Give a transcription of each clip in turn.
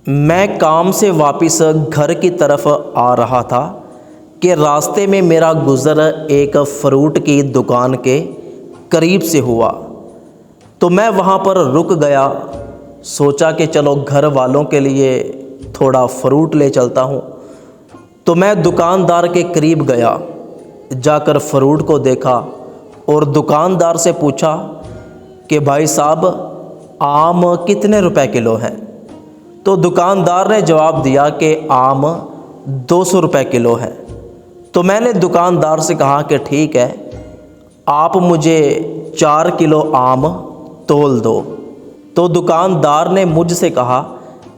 میں کام سے واپس گھر کی طرف آ رہا تھا کہ راستے میں میرا گزر ایک فروٹ کی دکان کے قریب سے ہوا، تو میں وہاں پر رک گیا۔ سوچا کہ چلو گھر والوں کے لیے تھوڑا فروٹ لے چلتا ہوں۔ تو میں دکاندار کے قریب گیا، جا کر فروٹ کو دیکھا اور دکاندار سے پوچھا کہ بھائی صاحب آم کتنے روپے کلو ہیں؟ تو دکاندار نے جواب دیا کہ آم 200 روپے کلو ہے۔ تو میں نے دکاندار سے کہا کہ ٹھیک ہے، آپ مجھے 4 کلو آم تول دو۔ تو دکاندار نے مجھ سے کہا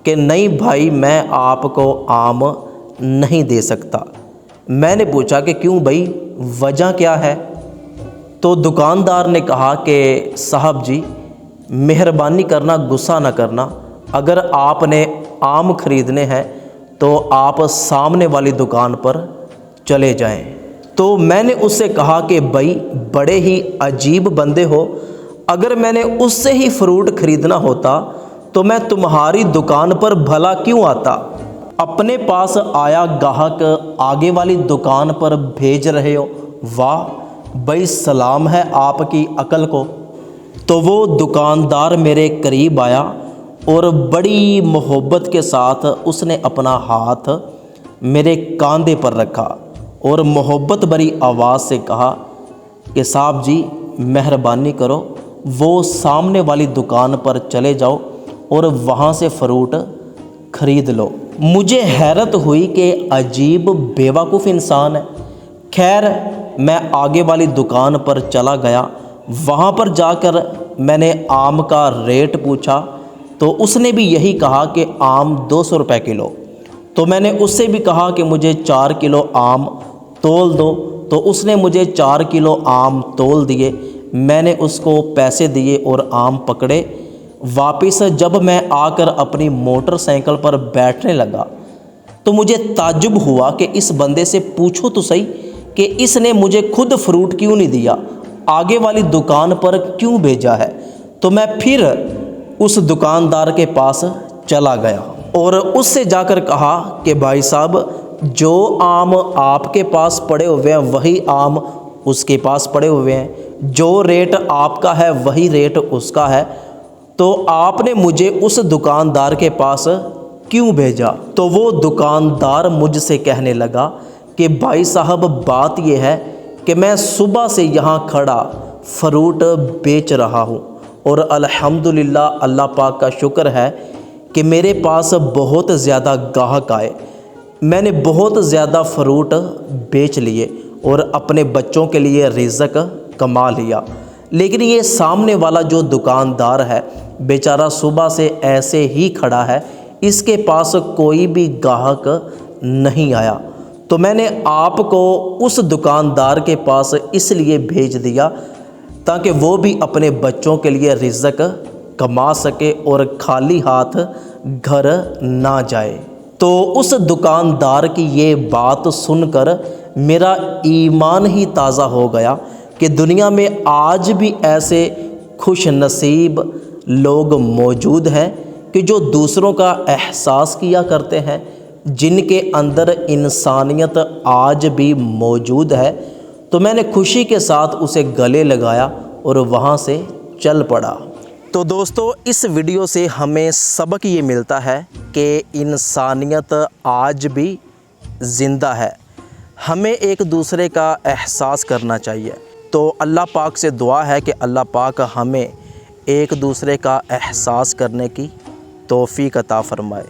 کہ نہیں بھائی، میں آپ کو آم نہیں دے سکتا۔ میں نے پوچھا کہ کیوں بھائی، وجہ کیا ہے؟ تو دکاندار نے کہا کہ صاحب جی مہربانی کرنا، غصہ نہ کرنا، اگر آپ نے آم خریدنے ہیں تو آپ سامنے والی دکان پر چلے جائیں۔ تو میں نے اس سے کہا کہ بھائی بڑے ہی عجیب بندے ہو، اگر میں نے اس سے ہی فروٹ خریدنا ہوتا تو میں تمہاری دکان پر بھلا کیوں آتا؟ اپنے پاس آیا گاہک آگے والی دکان پر بھیج رہے ہو، واہ بھائی سلام ہے آپ کی عقل کو۔ تو وہ دکاندار میرے قریب آیا اور بڑی محبت کے ساتھ اس نے اپنا ہاتھ میرے کاندھے پر رکھا اور محبت بھری آواز سے کہا کہ صاحب جی مہربانی کرو، وہ سامنے والی دکان پر چلے جاؤ اور وہاں سے فروٹ خرید لو۔ مجھے حیرت ہوئی کہ عجیب بیوقوف انسان ہے۔ خیر میں آگے والی دکان پر چلا گیا، وہاں پر جا کر میں نے آم کا ریٹ پوچھا تو اس نے بھی یہی کہا کہ آم 200 روپے کلو۔ تو میں نے اس سے بھی کہا کہ مجھے 4 کلو آم تول دو، تو اس نے مجھے 4 کلو آم تول دیے۔ میں نے اس کو پیسے دیے اور آم پکڑے۔ واپس جب میں آ کر اپنی موٹر سائیکل پر بیٹھنے لگا تو مجھے تعجب ہوا کہ اس بندے سے پوچھو تو صحیح کہ اس نے مجھے خود فروٹ کیوں نہیں دیا، آگے والی دکان پر کیوں بھیجا ہے۔ تو میں پھر اس دکاندار کے پاس چلا گیا اور اس سے جا کر کہا کہ بھائی صاحب جو آم آپ کے پاس پڑے ہوئے ہیں وہی آم اس کے پاس پڑے ہوئے ہیں، جو ریٹ آپ کا ہے وہی ریٹ اس کا ہے، تو آپ نے مجھے اس دکاندار کے پاس کیوں بھیجا؟ تو وہ دکاندار مجھ سے کہنے لگا کہ بھائی صاحب بات یہ ہے کہ میں صبح سے یہاں کھڑا فروٹ بیچ رہا ہوں اور الحمدللہ اللہ پاک کا شکر ہے کہ میرے پاس بہت زیادہ گاہک آئے، میں نے بہت زیادہ فروٹ بیچ لیے اور اپنے بچوں کے لیے رزق کما لیا، لیکن یہ سامنے والا جو دکاندار ہے بیچارہ صبح سے ایسے ہی کھڑا ہے، اس کے پاس کوئی بھی گاہک نہیں آیا۔ تو میں نے آپ کو اس دکاندار کے پاس اس لیے بھیج دیا تاکہ وہ بھی اپنے بچوں کے لیے رزق کما سکے اور خالی ہاتھ گھر نہ جائے۔ تو اس دکاندار کی یہ بات سن کر میرا ایمان ہی تازہ ہو گیا کہ دنیا میں آج بھی ایسے خوش نصیب لوگ موجود ہیں کہ جو دوسروں کا احساس کیا کرتے ہیں، جن کے اندر انسانیت آج بھی موجود ہے۔ تو میں نے خوشی کے ساتھ اسے گلے لگایا اور وہاں سے چل پڑا۔ تو دوستو اس ویڈیو سے ہمیں سبق یہ ملتا ہے کہ انسانیت آج بھی زندہ ہے، ہمیں ایک دوسرے کا احساس کرنا چاہیے۔ تو اللہ پاک سے دعا ہے کہ اللہ پاک ہمیں ایک دوسرے کا احساس کرنے کی توفیق عطا فرمائے۔